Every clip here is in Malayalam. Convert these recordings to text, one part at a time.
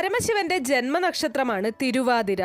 പരമശിവന്റെ ജന്മനക്ഷത്രമാണ് തിരുവാതിര.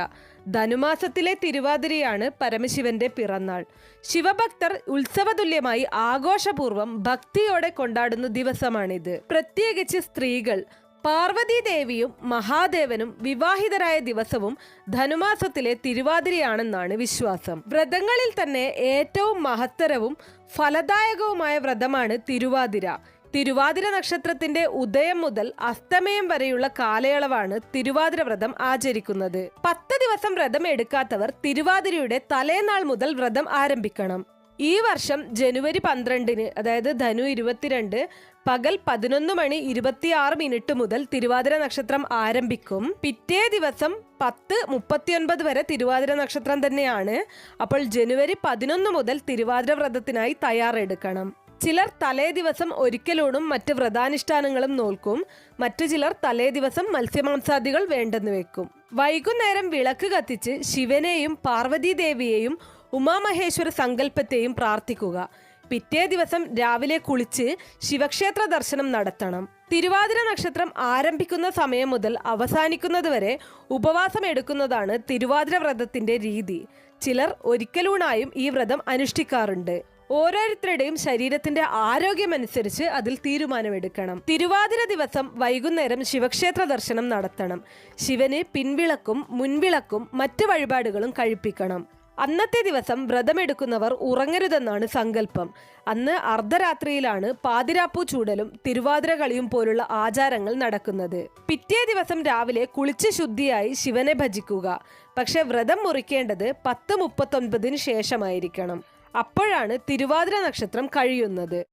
ധനുമാസത്തിലെ തിരുവാതിരയാണ് പരമശിവന്റെ പിറന്നാൾ. ശിവഭക്തർ ഉത്സവതുല്യമായി ആഘോഷപൂർവ്വം ഭക്തിയോടെ കൊണ്ടാടുന്ന ദിവസമാണിത്. പ്രത്യേകിച്ച് സ്ത്രീകൾ പാർവതീദേവിയും മഹാദേവനും വിവാഹിതരായ ദിവസവും ധനുമാസത്തിലെ തിരുവാതിരയാണെന്നാണ് വിശ്വാസം. വ്രതങ്ങളിൽ തന്നെ ഏറ്റവും മഹത്തരവും ഫലദായകവുമായ വ്രതമാണ് തിരുവാതിര. തിരുവാതിര നക്ഷത്രത്തിന്റെ ഉദയം മുതൽ അസ്തമയം വരെയുള്ള കാലയളവാണ് തിരുവാതിര വ്രതം ആചരിക്കുന്നത്. 10 ദിവസം വ്രതം എടുക്കാത്തവർ തിരുവാതിരയുടെ തലേനാൾ മുതൽ വ്രതം ആരംഭിക്കണം. ഈ വർഷം ജനുവരി 12-ന്, അതായത് ധനു 22 പകൽ 11:26 മുതൽ തിരുവാതിര നക്ഷത്രം ആരംഭിക്കും. പിറ്റേ ദിവസം 10:39 വരെ തിരുവാതിര നക്ഷത്രം തന്നെയാണ്. അപ്പോൾ ജനുവരി 11 മുതൽ തിരുവാതിര വ്രതത്തിനായി തയ്യാറെടുക്കണം. ചിലർ തലേ ദിവസം ഒരിക്കലൂണും മറ്റ് വ്രതാനുഷ്ഠാനങ്ങളും നോൽക്കും. മറ്റു ചിലർ തലേ ദിവസം മത്സ്യമാംസാദികൾ വേണ്ടെന്ന് വെക്കും. വൈകുന്നേരം വിളക്ക് കത്തിച്ച് ശിവനെയും പാർവതീദേവിയെയും ഉമാമഹേശ്വര സങ്കല്പത്തെയും പ്രാർത്ഥിക്കുക. പിറ്റേ ദിവസം രാവിലെ കുളിച്ച് ശിവക്ഷേത്ര ദർശനം നടത്തണം. തിരുവാതിര നക്ഷത്രം ആരംഭിക്കുന്ന സമയം മുതൽ അവസാനിക്കുന്നതുവരെ ഉപവാസം എടുക്കുന്നതാണ് തിരുവാതിര വ്രതത്തിന്റെ രീതി. ചിലർ ഒരിക്കലൂണായും ഈ വ്രതം അനുഷ്ഠിക്കാറുണ്ട്. ഓരോരുത്തരുടെയും ശരീരത്തിന്റെ ആരോഗ്യമനുസരിച്ച് അതിൽ തീരുമാനമെടുക്കണം. തിരുവാതിര ദിവസം വൈകുന്നേരം ശിവക്ഷേത്ര ദർശനം നടത്തണം. ശിവന് പിൻവിളക്കും മുൻവിളക്കും മറ്റ് വഴിപാടുകളും കഴിപ്പിക്കണം. അന്നത്തെ ദിവസം വ്രതമെടുക്കുന്നവർ ഉറങ്ങരുതെന്നാണ് സങ്കല്പം. അന്ന് അർദ്ധരാത്രിയിലാണ് പാതിരാപ്പൂ ചൂടലും തിരുവാതിര കളിയും പോലുള്ള ആചാരങ്ങൾ നടക്കുന്നത്. പിറ്റേ ദിവസം രാവിലെ കുളിച്ച് ശുദ്ധിയായി ശിവനെ ഭജിക്കുക. പക്ഷെ വ്രതം മുറിക്കേണ്ടത് 10:39 ശേഷമായിരിക്കണം. അപ്പോഴാണ് തിരുവാതിര നക്ഷത്രം കഴിയുന്നത്.